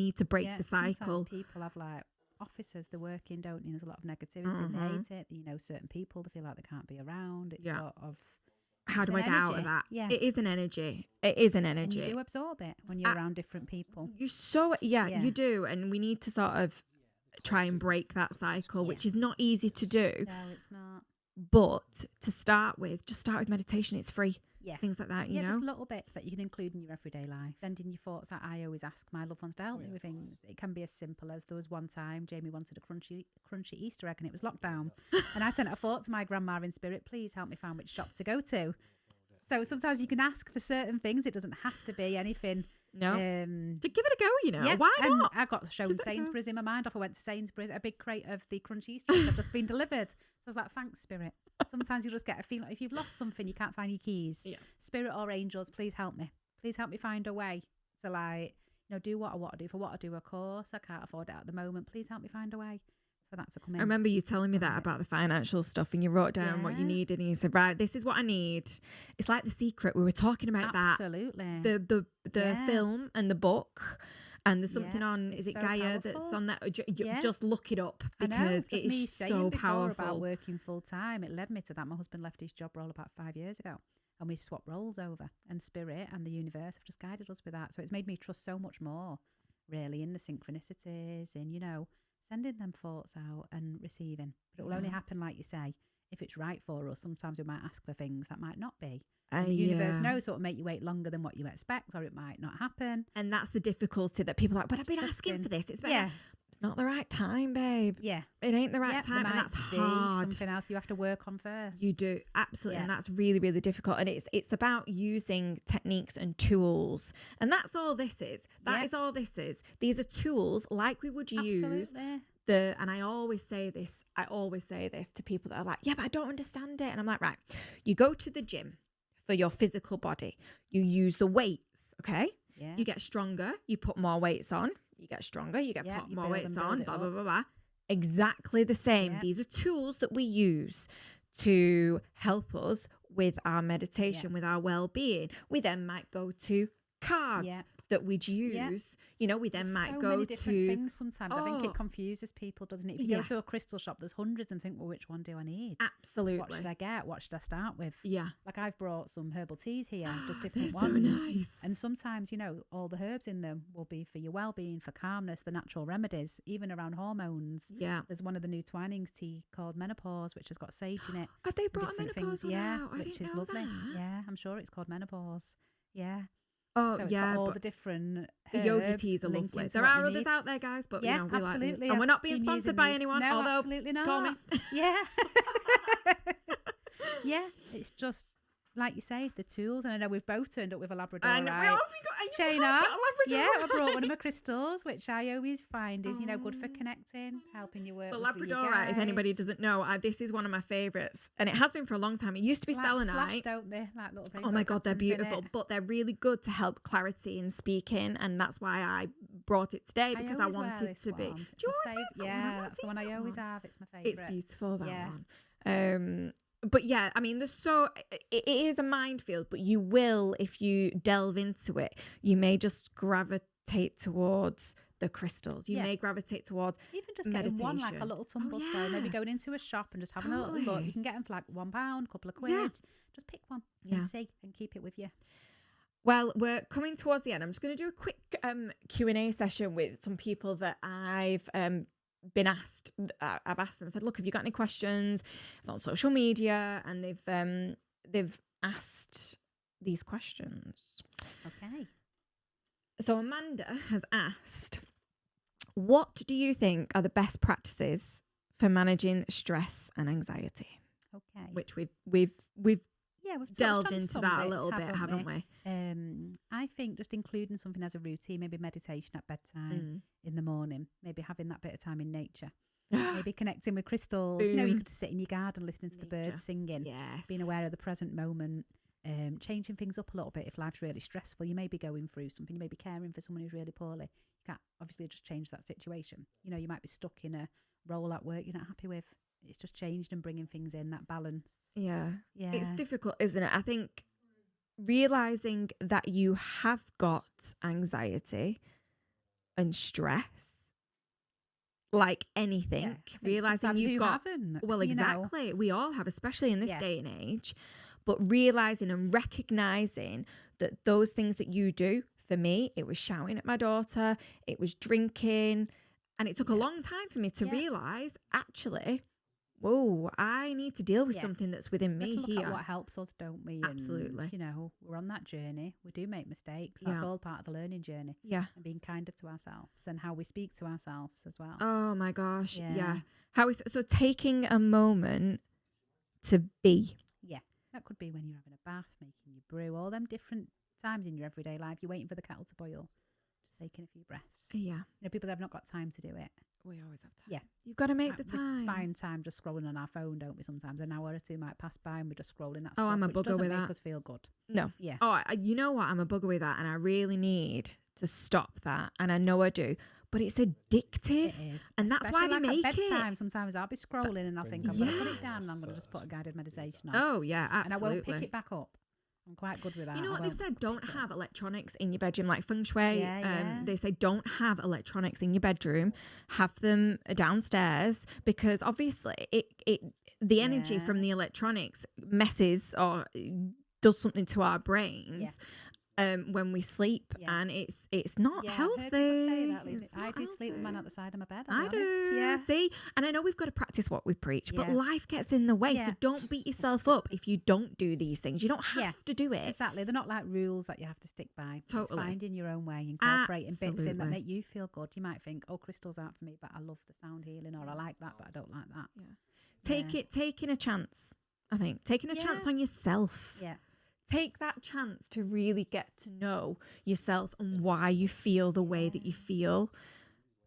need to break the cycle. Sometimes people have like offices they're working, don't you? There's a lot of negativity and they hate it. You know, certain people, they feel like they can't be around. It's sort of... How do I get out of that? Yeah. It is an energy. It is an energy. And you do absorb it when you're around different people. You do. And we need to sort of try and break that cycle, which is not easy to do. No, it's not. But to start with, just start with meditation. It's free. Yeah. Things like that, you know? Just little bits that you can include in your everyday life. Sending your thoughts out. I always ask my loved ones to help me with things. It can be as simple as there was one time Jamie wanted a crunchy Easter egg and it was lockdown. And I sent a thought to my grandma in spirit, please help me find which shop to go to. So sometimes you can ask for certain things. It doesn't have to be anything. No. To give it a go, you know. Yeah, Why not? I got shown Sainsbury's in my mind off. I went to Sainsbury's, a big crate of the crunchy Easter eggs have just been delivered. So I was like, thanks, Spirit. Sometimes you just get a feeling like if you've lost something, you can't find your keys. Yeah. Spirit or angels, please help me. Please help me find a way to, like, you know, do what I want to do. For what I do, of course, I can't afford it at the moment. Please help me find a way for that to come in. I remember you telling me that about the financial stuff, and you wrote down what you needed, and you said, right, this is what I need. It's like The Secret. We were talking about Absolutely. that. The film and the book. And there's something on, is it so Gaia powerful. that's on that? Just look it up because it is so powerful. About working full time, it led me to that. My husband left his job role about 5 years ago and we swapped roles over, and Spirit and the universe have just guided us with that. So it's made me trust so much more, really, in the synchronicities, in, you know, sending them thoughts out and receiving. But it will only happen, like you say, if it's right for us. Sometimes we might ask for things that might not be. And the universe knows what will make you wait longer than what you expect, or it might not happen. And that's the difficulty that people are like, but I've been asking for this. It's it's not the right time, babe. Yeah. It ain't the right time, and that's hard. Something else you have to work on first. You do, absolutely. And that's really, really difficult. And it's about using techniques and tools. And that's all this is. That is all this is. These are tools like we would use. And I always say this to people that are like, yeah, but I don't understand it. And I'm like, right, you go to the gym for your physical body. You use the weights, okay? Yeah. You get stronger. You put more weights on. You get stronger. You put more weights on. Blah, blah, blah, blah. Exactly the same. Yeah. These are tools that we use to help us with our meditation, with our well-being. We then might go to cards that we'd use. You know, we then might go many different things sometimes. I think it confuses people, doesn't it? If you go to a crystal shop, there's hundreds and think, well, which one do I need? Absolutely. What should I get? What should I start with? Yeah. Like I've brought some herbal teas here, just different They're ones. So nice. And sometimes, you know, all the herbs in them will be for your well-being, for calmness, the natural remedies, even around hormones. Yeah. There's one of the new Twinings tea called Menopause, which has got sage in it. Have they brought a menopause one out? Which is lovely. That. Yeah, I'm sure it's called Menopause. Yeah. Oh, so it's got all the different the yogi teas are lovely. There are others out there, guys, but you know, we like these. And we're not being sponsored by anyone, no, although absolutely not. Call me. Yeah. Yeah, it's just like you say, the tools. And I know we've both turned up with a Labrador, right? Shayna. Yeah, I brought one of my crystals, which I always find is, you know, good for connecting, helping you work. So Labrador, if anybody doesn't know, this is one of my favourites, and it has been for a long time. It used to be selenite. Flash, don't they? Like little. Oh my God, they're beautiful, but they're really good to help clarity in speaking, and that's why I brought it today, because I wanted to be. Do you always wear that one? Yeah, that's the one I always have. It's my favourite. It's beautiful, that one. But yeah, I mean, it is a minefield, but you will, if you delve into it, you may just gravitate towards the crystals. You may gravitate towards even just getting one, like a little tumble stone, maybe going into a shop and just having a little look. You can get them for like £1, a couple of quid. Just pick one and see, and keep it with you. Well, we're coming towards the end. I'm just going to do a quick Q&A session with some people that I've been asked. I've asked them, I said, look, have you got any questions? It's on social media, and they've asked these questions. Okay. So Amanda has asked, what do you think are the best practices for managing stress and anxiety? Okay. Which we've delved into that a little bit, haven't we? I think just including something as a routine, maybe meditation at bedtime in the morning, maybe having that bit of time in nature, maybe connecting with crystals. You know, you could sit in your garden listening to the birds singing, being aware of the present moment, changing things up a little bit. If life's really stressful, you may be going through something, you may be caring for someone who's really poorly. You can't obviously just change that situation. You know, you might be stuck in a role at work you're not happy with. It's just changed and bringing things in, that balance. Yeah. It's difficult, isn't it? I think realising that you have got anxiety and stress. Like anything, realizing you've got, well, exactly, we all have, especially in this day and age, but realizing and recognizing that those things that you do, for me, it was shouting at my daughter, it was drinking, and it took a long time for me to realize, actually, whoa, I need to deal with something that's within me look here. At what helps us, don't we? Absolutely. And, you know, we're on that journey. We do make mistakes. That's all part of the learning journey. Yeah. And being kinder to ourselves and how we speak to ourselves as well. Oh my gosh. Yeah. So taking a moment to be. Yeah. That could be when you're having a bath, making your brew, all them different times in your everyday life. You're waiting for the kettle to boil. Just taking a few breaths. Yeah. You know, people that have not got time to do it. We always have time. Yeah. You've got to make the time. We find time just scrolling on our phone, don't we? Sometimes an hour or two might pass by and we're just scrolling that stuff. I'm a bugger with that. Make us feel good. No. Yeah. Oh, you know what? I'm a bugger with that, and I really need to stop that. And I know I do, but it's addictive. It is. And that's why they make at bedtime, it. Sometimes I'll be scrolling and I'll think I'm going to put it down and I'm going to just put a guided meditation on. Oh, yeah, absolutely. And I won't pick it back up. I'm quite good with that. You know what they've said? Don't have electronics in your bedroom, like feng shui. They say don't have electronics in your bedroom. Have them downstairs, because obviously the energy from the electronics messes or does something to our brains. When we sleep, and it's not healthy. I heard people say that. I do sleep with mine at the side of my bed. I do. Yeah. See, and I know we've got to practice what we preach, but life gets in the way. So don't beat yourself up if you don't do these things. You don't have to do it. Exactly. They're not like rules that you have to stick by. Totally. It's finding your own way, incorporating bits in that make you feel good. You might think, oh, crystals aren't for me, but I love the sound healing, or I like that, but I don't like that. Yeah. Taking a chance. I think taking a chance on yourself. Yeah. Take that chance to really get to know yourself and why you feel the way that you feel.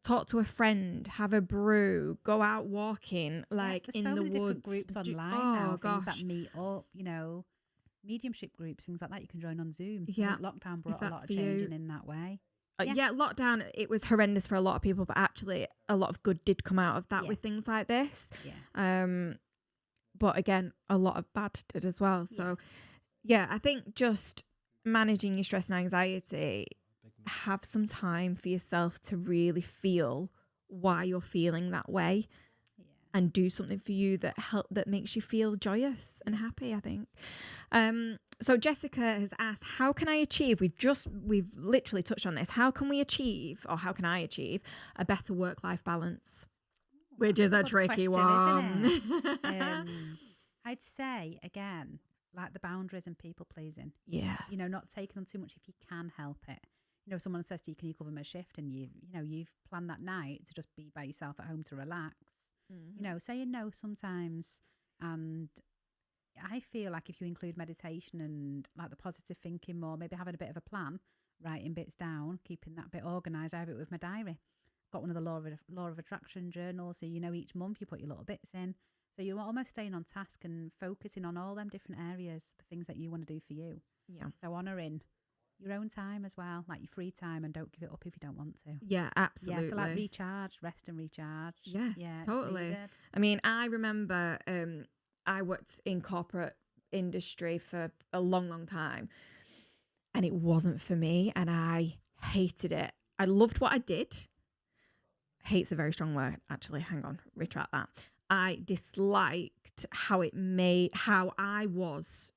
Talk to a friend, have a brew, go out walking, like in the woods. Different groups online now, things that meet up, you know, mediumship groups, things like that you can join on Zoom. Yeah. Lockdown brought a lot of changing in that way. Lockdown, it was horrendous for a lot of people, but actually a lot of good did come out of that with things like this. But again, a lot of bad did as well. So I think just managing your stress and anxiety, have some time for yourself to really feel why you're feeling that way, and do something for you that makes you feel joyous and happy, I think. So Jessica has asked, how can I achieve, we've literally touched on this, how can I achieve a better work-life balance? Which is a tricky one. Isn't it? I'd say, again, like the boundaries and people pleasing. Yes. You know, not taking on too much if you can help it. You know, if someone says to you, can you cover my shift? And you've planned that night to just be by yourself at home to relax. Mm-hmm. You know, saying no sometimes. And I feel like if you include meditation and like the positive thinking more, maybe having a bit of a plan, writing bits down, keeping that bit organised. I have it with my diary. Got one of the law of attraction journals. So, you know, each month you put your little bits in. So you're almost staying on task and focusing on all them different areas, the things that you want to do for you. Yeah. So honouring your own time as well, like your free time, and don't give it up if you don't want to. Yeah, absolutely. Yeah, to like recharge, rest and recharge. Yeah, totally. I mean, I remember I worked in corporate industry for a long, long time, and it wasn't for me, and I hated it. I loved what I did. Hate's a very strong word, actually. Hang on, retract that. I disliked how I was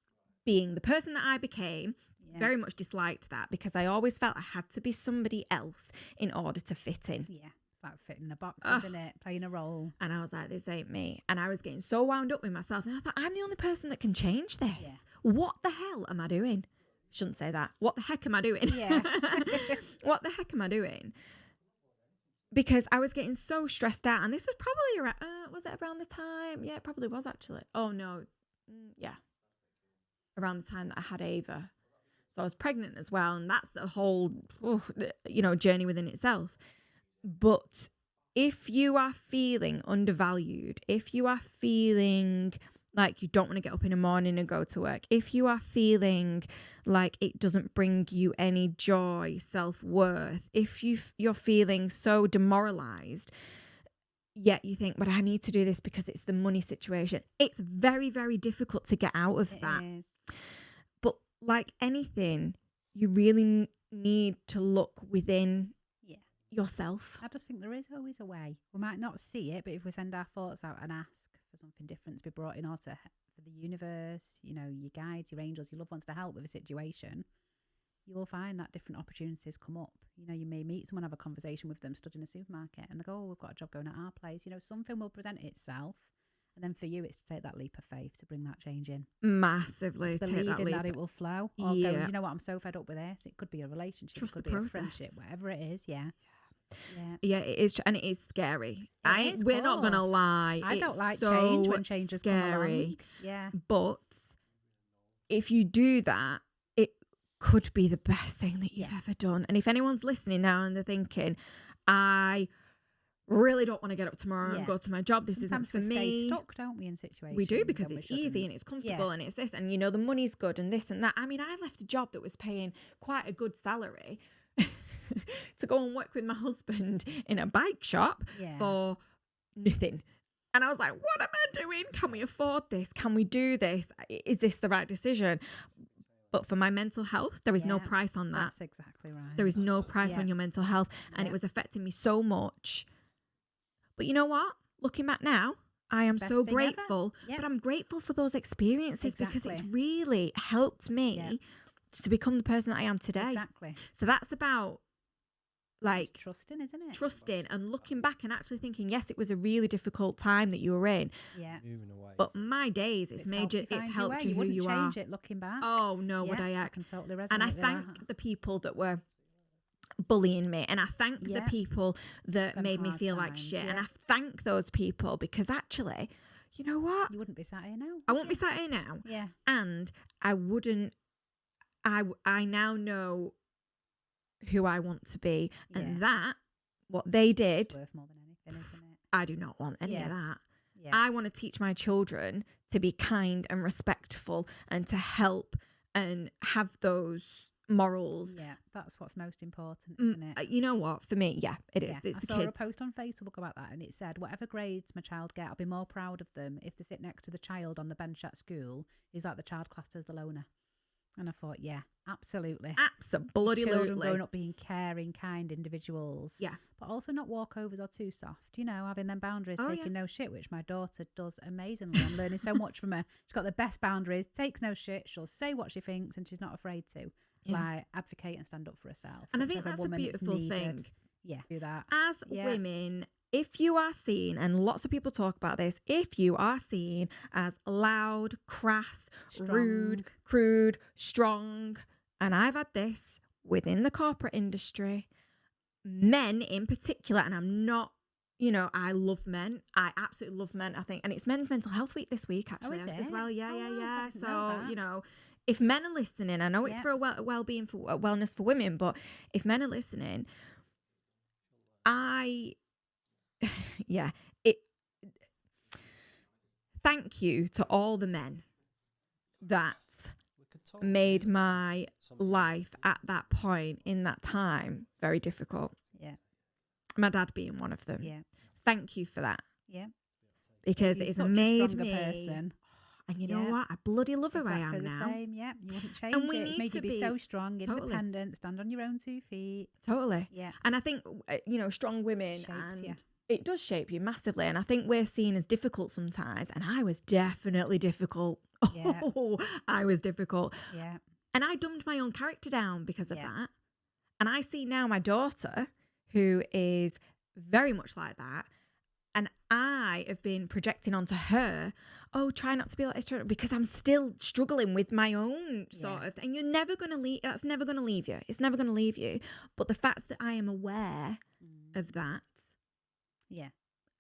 being the person that I became. Very much disliked that, because I always felt I had to be somebody else in order to fit in. Yeah, it's like fitting a box, isn't it? Playing a role. And I was like, this ain't me. And I was getting so wound up with myself. And I thought, I'm the only person that can change this. Yeah. What the hell am I doing? Shouldn't say that. What the heck am I doing? Yeah. What the heck am I doing? Because I was getting so stressed out. And this was probably around, was it around the time? Yeah, it probably was actually. Oh, no. Yeah. Around the time that I had Ava. So I was pregnant as well. And that's a whole, journey within itself. But if you are feeling undervalued, if you are feeling like you don't want to get up in the morning and go to work, if you are feeling like it doesn't bring you any joy, self-worth, if you're feeling so demoralized, yet you think, but I need to do this because it's the money situation. It's very, very difficult to get out of that. It is. But like anything, you really need to look within yourself. I just think there is always a way. We might not see it, but if we send our thoughts out and ask for something different to be brought in, or for the universe, you know, your guides, your angels, your loved ones to help with a situation, you will find that different opportunities come up. You know, you may meet someone, have a conversation with them, stood in a supermarket, and they go, oh, we've got a job going at our place. You know, something will present itself. And then for you, it's to take that leap of faith to bring that change in. Massively. It's believing that it will flow. Or go, you know what, I'm so fed up with this. It could be a relationship. Trust it could the be process. a friendship, whatever it is. Yeah. Yeah, it is. And it is scary. We're not going to lie. I don't like so change when changes come along. Yeah. But if you do that, it could be the best thing that you've ever done. And if anyone's listening now and they're thinking, I really don't want to get up tomorrow and go to my job. This isn't for me. Sometimes we stay stuck, don't we, in situations? We do, because it's easy and it's comfortable and it's this, and you know, the money's good and this and that. I mean, I left a job that was paying quite a good salary to go and work with my husband in a bike shop for nothing. And I was like, what am I doing? Can we afford this? Can we do this? Is this the right decision? But for my mental health, there is no price on that. That's exactly right. There is no price on your mental health. And it was affecting me so much. But you know what? Looking back now, I am so grateful. But I'm grateful for those experiences because it's really helped me to become the person that I am today. Exactly. So that's about like just trusting, isn't it? Trusting and looking back and actually thinking, yes, it was a really difficult time that you were in. Yeah. But my days, it's helped you who you are. Change it looking back. Oh no, would I? I can totally resonate. And I thank the people that were bullying me, and I thank the people that made me feel like shit, and I thank those people, because actually, you know what, you wouldn't be sat here now. I wouldn't be sat here now. And I wouldn't. I now know who I want to be, and that what they did worth more than anything, isn't it? I do not want any of that. I want to teach my children to be kind and respectful and to help and have those morals. Yeah, that's what's most important, isn't it? You know what? For me, it is. It's I saw a post on Facebook about that, and it said, whatever grades my child get, I'll be more proud of them if they sit next to the child on the bench at school who's like the child classed as the loner. And I thought, absolutely. Absolutely. Children growing up being caring, kind individuals. Yeah. But also not walkovers or too soft. You know, having them boundaries, taking no shit, which my daughter does amazingly. I'm learning so much from her. She's got the best boundaries, takes no shit. She'll say what she thinks and she's not afraid to. Like, advocate and stand up for herself. And I think that's a beautiful thing. Yeah. Do that. As women, if you are seen, and lots of people talk about this, if you are seen as loud, crass, rude, crude, strong, and I've had this within the corporate industry, men in particular, and I'm not, you know, I love men. I absolutely love men, I think. And it's Men's Mental Health Week this week, actually, as well. Yeah. So, you know, if men are listening, I know it's for a well-being, for wellness for women, but if men are listening, thank you to all the men that made my life at that point in that time very difficult. Yeah. My dad being one of them. Yeah. Thank you for that. Yeah. Because it's made me person. And you know what? I bloody love who I am now. Same, you wouldn't change it. It's made you be so strong, independent, stand on your own 2 feet. Totally. Yeah. And I think, you know, strong women, it does shape you massively. And I think we're seen as difficult sometimes. And I was definitely difficult. Yeah. Oh, I was difficult. Yeah. And I dumbed my own character down because of that. And I see now my daughter, who is very much like that. And I have been projecting onto her, try not to be like this, because I'm still struggling with my own sort of thing. You're never going to leave. That's never going to leave you. It's never going to leave you. But the fact that I am aware of that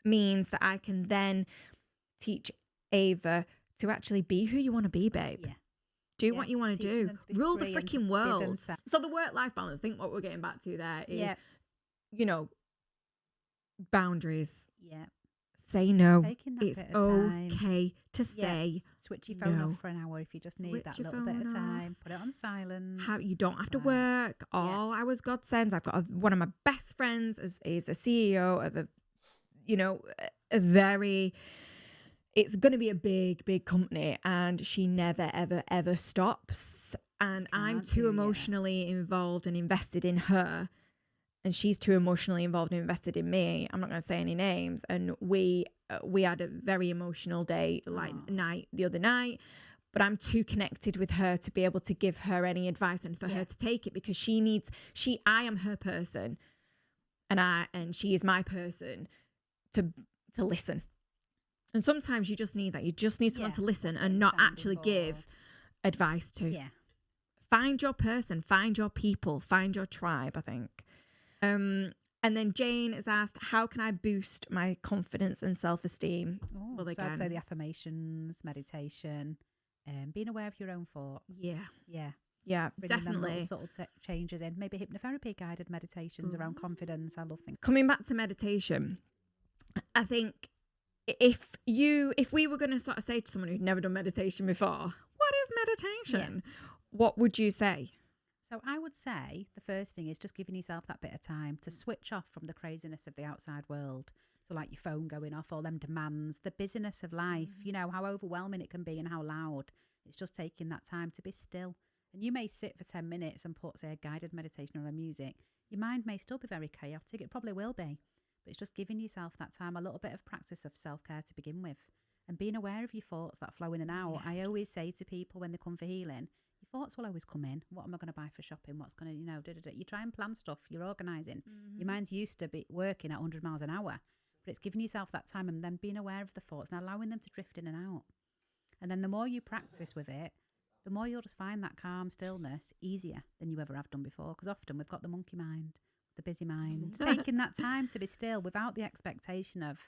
means that I can then teach Ava to actually be who you want to be, babe. Yeah. Do what you want to do. Rule the freaking world. So the work-life balance, I think what we're getting back to there is, you know, boundaries. Yeah. Say no. It's okay to say switch your phone off for an hour if you just need that little bit of time. Put it on silent. You don't have to work all hours God sends. I've got one of my best friends is a CEO of a very, it's going to be a big company, and she never ever stops. And I'm too emotionally involved and invested in her and she's too emotionally involved and invested in me. I'm not going to say any names. And we had a very emotional day, night the other night. But I'm too connected with her to be able to give her any advice and for her to take it, because I am her person, and she is my person to listen. And sometimes you just need that. You just need someone to listen and not actually give advice to. Yeah. Find your person, find your people, find your tribe, I think. And then Jane has asked, how can I boost my confidence and self-esteem? Well, again, so I'd say the affirmations, meditation, being aware of your own thoughts. Yeah, Bringing definitely. Them subtle changes in, maybe hypnotherapy guided meditations around confidence. I love things. Coming back to meditation, I think if we were going to sort of say to someone who'd never done meditation before, what is meditation? Yeah. What would you say? So I would say the first thing is just giving yourself that bit of time to switch off from the craziness of the outside world. So like your phone going off, all them demands, the busyness of life, you know, how overwhelming it can be and how loud. It's just taking that time to be still. And you may sit for 10 minutes and put, say, a guided meditation or a music. Your mind may still be very chaotic. It probably will be. But it's just giving yourself that time, a little bit of practice of self-care to begin with. And being aware of your thoughts that flow in and out. Yes. I always say to people when they come for healing, your thoughts will always come in. What am I going to buy for shopping? What's going to, You try and plan stuff. You're organising. Mm-hmm. Your mind's used to be working at 100 miles an hour. But it's giving yourself that time and then being aware of the thoughts and allowing them to drift in and out. And then the more you practice with it, the more you'll just find that calm stillness easier than you ever have done before. Because often we've got the monkey mind, the busy mind. Taking that time to be still without the expectation of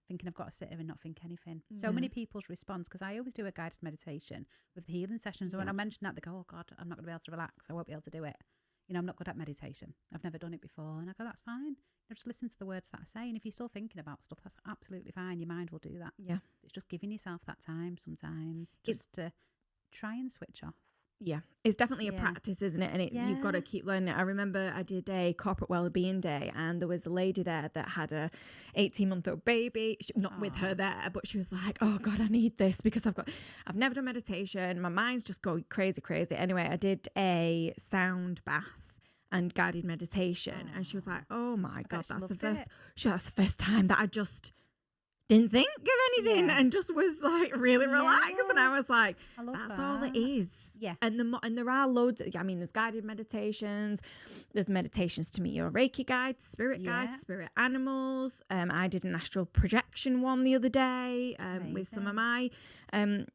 thinking I've got to sit here and not think anything. So many people's response, because I always do a guided meditation with the healing sessions. And when I mention that, they go, oh God, I'm not going to be able to relax. I won't be able to do it. I'm not good at meditation. I've never done it before. And I go, that's fine. Just listen to the words that I say. And if you're still thinking about stuff, that's absolutely fine. Your mind will do that. Yeah. It's just giving yourself that time sometimes just to try and switch off. Yeah, it's definitely a practice, isn't it? And you've got to keep learning it. I remember I did a corporate wellbeing day, and there was a lady there that had a 18-month-old baby. Not with her there, but she was like, "Oh God, I need this because I've never done meditation. My mind's just going crazy." Anyway, I did a sound bath and guided meditation, and she was like, "Oh my God, that's the first time that I just didn't think of anything and just was like really relaxed." And I was like, that's all it is. Yeah. And there are loads. There's guided meditations. There's meditations to meet your Reiki guides, spirit animals. I did an astral projection one the other day with some of my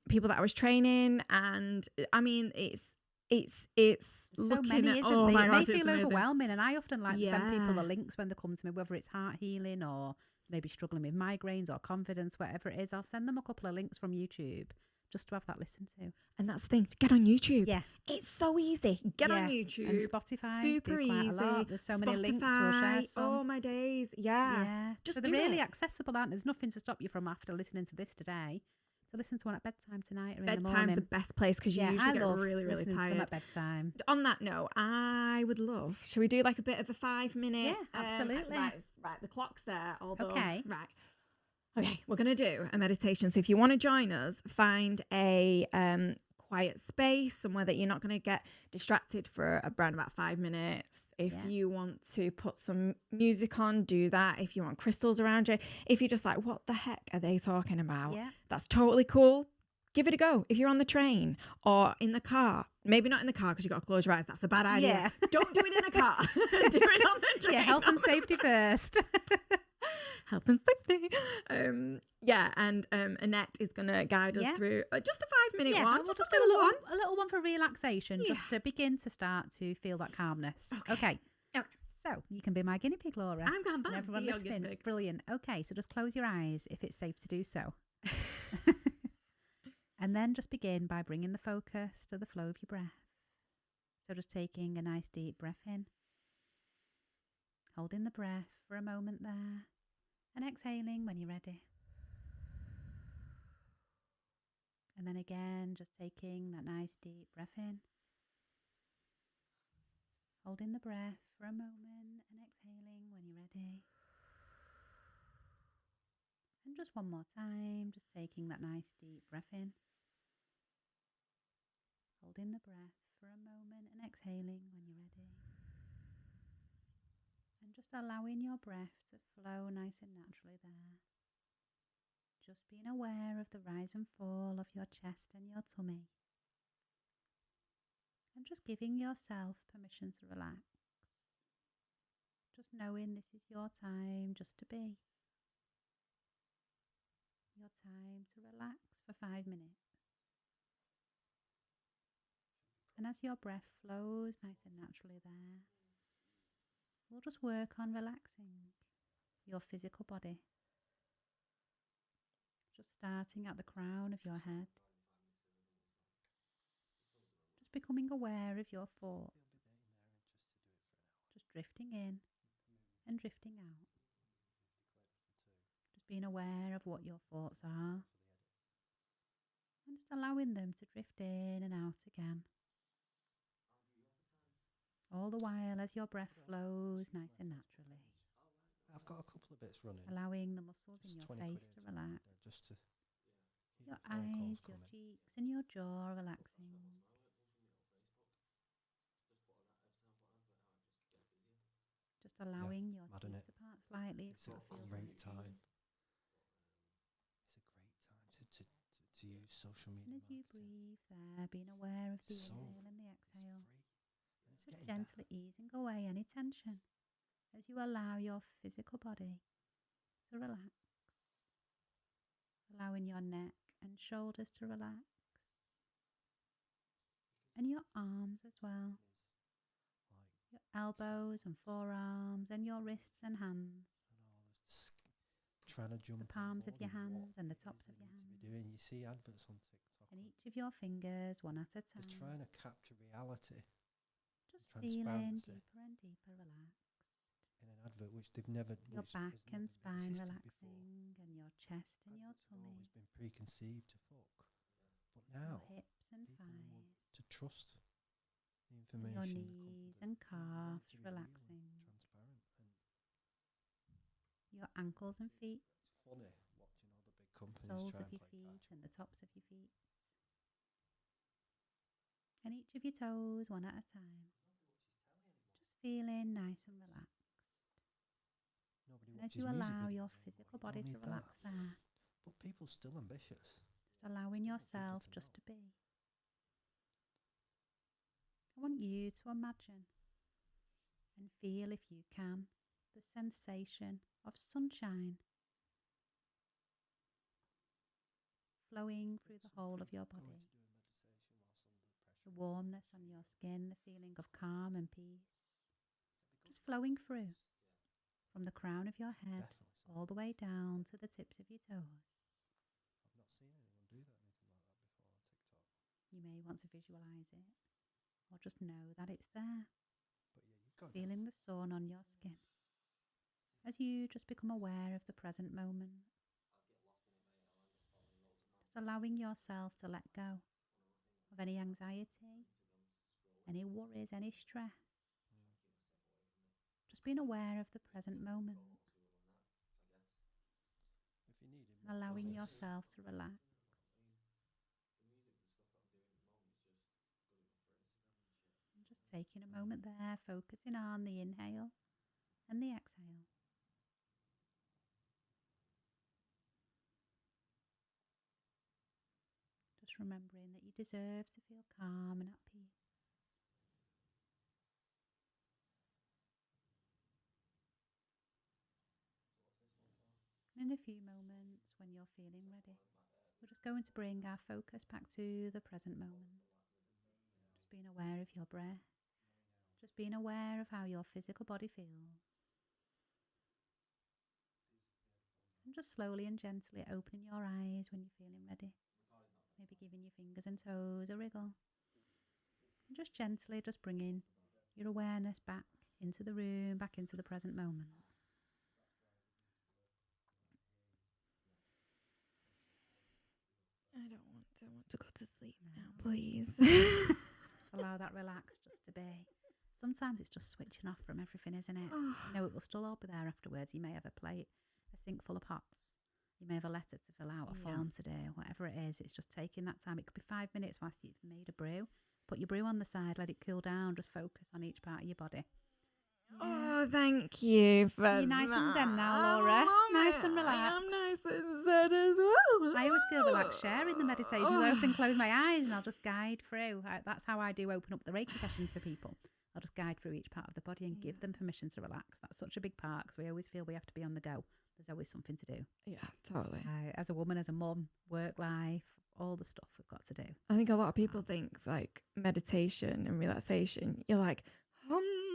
people that I was training. And it's so looking many, at, isn't oh they? my gosh, they feel overwhelming. And I often like to send people the links when they come to me, whether it's heart healing or maybe struggling with migraines or confidence, whatever it is. I'll send them a couple of links from YouTube just to have that listen to. And that's the thing, get on YouTube. Yeah. It's so easy. Get on YouTube. And Spotify. Super easy. There's so many links. We'll share some. Oh my days. Yeah. Just so they're really accessible, aren't there? There's nothing to stop you from, after listening to this today, to listen to one at bedtime tonight or in the morning. Bedtime's the best place because you usually get really, really tired. At bedtime. On that note, I would love, should we do like a bit of a 5-minute? Yeah, absolutely. Right, the clock's there. Okay. Right. Okay, we're going to do a meditation. So if you want to join us, find a quiet space, somewhere that you're not going to get distracted for around about 5 minutes. If you want to put some music on, do that. If you want crystals around you, if you're just like, what the heck are they talking about? Yeah. That's totally cool. Give it a go. If you're on the train or in the car, maybe not in the car because you've got to close your eyes. That's a bad idea. Yeah. Don't do it in a car. Do it on the train. Yeah, health and safety first. Health and safety. And Annette is going to guide us through just a 5-minute one. Just a little one for relaxation, just to begin to start to feel that calmness. Okay. So you can be my guinea pig, Laura. I'm going back. Everyone listening. Brilliant. Okay, so just close your eyes if it's safe to do so. And then just begin by bringing the focus to the flow of your breath. So just taking a nice deep breath in, holding the breath for a moment there, and exhaling when you're ready. And then again, just taking that nice deep breath in, holding the breath for a moment, and exhaling when you're ready. And just one more time, just taking that nice deep breath in, holding the breath for a moment and exhaling when you're ready. And just allowing your breath to flow nice and naturally there. Just being aware of the rise and fall of your chest and your tummy. And just giving yourself permission to relax. Just knowing this is your time just to be. Your time to relax for 5 minutes. And as your breath flows nice and naturally there, we'll just work on relaxing your physical body. Just starting at the crown of your head. Just becoming aware of your thoughts. Just drifting in and drifting out. Just being aware of what your thoughts are. And just allowing them to drift in and out again. All the while as your breath flows nice and naturally. I've got a couple of bits running. Allowing the muscles in your face to relax. Just to your eyes, your cheeks and your jaw relaxing. Just allowing your teeth to part slightly. It's a great time. It's a great time to use social media. And as you breathe there, being aware of the inhale and the exhale. Just gently easing away any tension as you allow your physical body to relax. Allowing your neck and shoulders to relax. And your arms as well. Your elbows and forearms and your wrists and hands. Trying to jump the palms of your hands and the tops of your hands. You see adverts on TikTok. And each of your fingers, one at a time. They're trying to capture reality. Just feeling deeper and deeper relaxed. In an advert which they've never... Your back and spine relaxing and your chest and your tummy. Always been preconceived to fuck. But now, your hips and thighs. Want to trust the information. Your knees and calves relaxing. Transparent. And your ankles and feet. It's funny watching all the big companies soles try of your and play feet catch. and the tops of your feet. And each of your toes one at a time. Just feeling nice and relaxed. And as you allow your physical body to relax there. But people still ambitious. Just allowing yourself just to be. I want you to imagine and feel, if you can, the sensation of sunshine flowing through the whole of your body. The warmness on your skin, the feeling of calm and peace, just flowing through from the crown of your head all the way down to the tips of your toes. I've not seen anyone do that, anything like that before on TikTok. You may want to visualize it or just know that it's there. But yeah, you've got feeling the sun on your skin as you just become aware of the present moment. Just allowing yourself to let go of any anxiety, any worries, any stress. Just being aware of the present moment. And allowing yourself to relax. And just taking a moment there, focusing on the inhale and the exhale. Just remembering that you deserve to feel calm and at peace. In a few moments, when you're feeling ready, we're just going to bring our focus back to the present moment. Just being aware of your breath. Just being aware of how your physical body feels. And just slowly and gently opening your eyes when you're feeling ready. Maybe giving your fingers and toes a wriggle. And just gently just bringing your awareness back into the room, back into the present moment. I want to go to sleep now, please. Allow that relax just to be. Sometimes it's just switching off from everything, isn't it? You know, it will still all be there afterwards. You may have a plate, a sink full of pots. You may have a letter to fill out, a form to do, whatever it is. It's just taking that time. It could be 5 minutes whilst you've made a brew. Put your brew on the side, let it cool down. Just focus on each part of your body. Oh, thank you for You're nice and zen now, Laura. Nice and relaxed. I'm nice and zen as well. I always feel relaxed sharing the meditation. I often close my eyes and I'll just guide through. That's how I do open up the Reiki sessions for people. I'll just guide through each part of the body and give them permission to relax. That's such a big part because we always feel we have to be on the go. There's always something to do. Yeah, totally. As a woman, as a mum, work life, all the stuff we've got to do. I think a lot of people think like meditation and relaxation, you're like,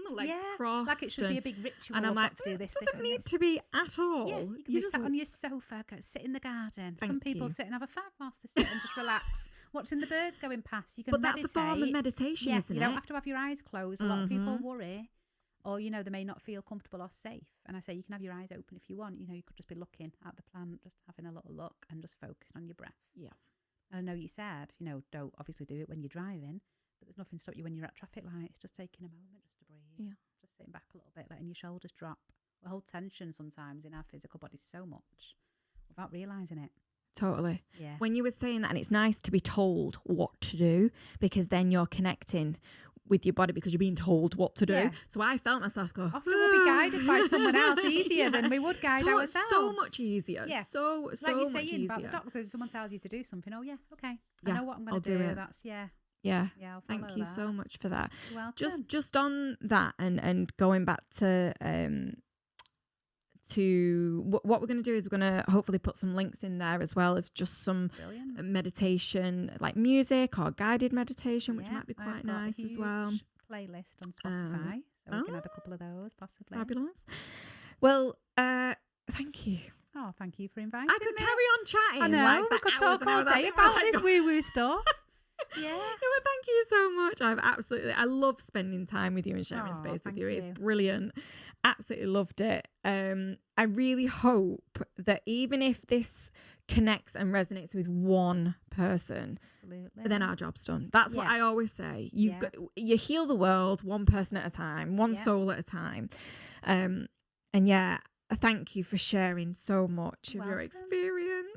legs crossed. Like it should be a big ritual. And I'm like, to do this. It doesn't need to be at all. Yeah, you can be sat on your sofa, sit in the garden. Some people sit and have a fag whilst they sit and just relax, watching the birds going past. You can meditate. That's a form of meditation, isn't it? You don't have to have your eyes closed. A lot of people worry, or they may not feel comfortable or safe. And I say you can have your eyes open if you want. You could just be looking at the plant, just having a little look, and just focusing on your breath. Yeah. And I know you said, don't obviously do it when you're driving, but there's nothing to stop you when you're at traffic lights. Just taking a moment just to breathe. Yeah. Just sitting back a little bit, letting your shoulders drop. We hold tension sometimes in our physical bodies so much without realising it. Totally. Yeah. When you were saying that, and it's nice to be told what to do because then you're connecting with your body because you're being told what to do. Yeah. So I felt myself go, often we'll be guided by someone else easier than we would guide ourselves. So much easier. Yeah. So like you're much saying easier. about the doctor, if someone tells you to do something, oh yeah, okay. Yeah, I know what I'm going to do do. it. That's Yeah. I'll follow Thank you that. so much for that. You're welcome. Just on that and going back to what we're going to do is we're going to hopefully put some links in there as well of just some meditation, like music or guided meditation, which might be quite nice as well. Playlist on Spotify, so we can add a couple of those possibly. Fabulous. Well, thank you. Oh, thank you for inviting me. I could carry on chatting. I know, we could talk all day about this woo-woo stuff. Yeah. Well, thank you so much. I love spending time with you and sharing space with you. It's brilliant. Absolutely loved it. I really hope that even if this connects and resonates with one person, then our job's done. That's what I always say. You heal the world one person at a time, one soul at a time. And thank you for sharing so much of your experience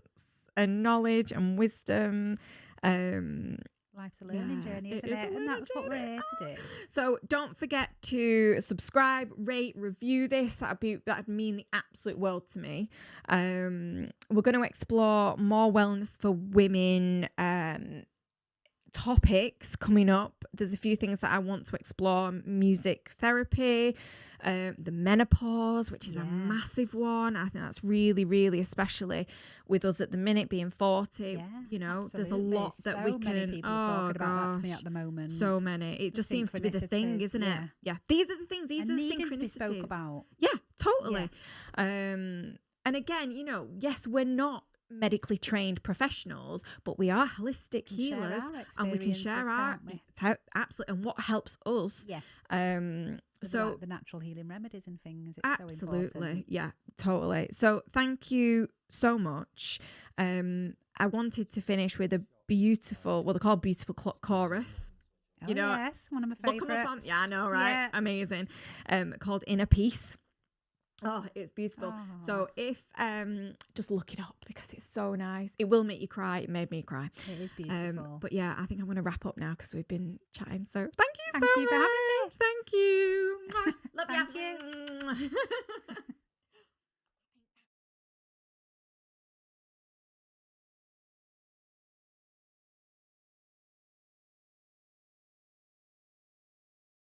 and knowledge and wisdom. Life's a learning journey, isn't it? And that's what we're here to do. So don't forget to subscribe, rate, review this. That'd mean the absolute world to me. We're going to explore more wellness for women topics coming up. There's a few things that I want to explore: music therapy, the menopause, which is a massive one. I think that's really, really, especially with us at the minute being 40. There's a lot that we can. Many people talking about that to me at the moment. So many. It just seems to be the thing, isn't it? Yeah. These are the things. These are the synchronicities. To be spoke about. Yeah, totally. And again, yes, we're not medically trained professionals, but we are holistic healers, and we can share our absolutely and what helps us. So the natural healing remedies and things. It's absolutely so important. Yeah, totally. So thank you so much. I wanted to finish with a beautiful, they're called beautiful chorus. Yes, one of my favourites. Look them up I know, right? Yeah. Amazing. Called Inner Peace. Oh, it's beautiful. So if just look it up because it's so nice. It will make you cry. It made me cry. It is beautiful. But yeah, I think I'm going to wrap up now because we've been chatting. So thank you so much. For having me. Thank you. Love you.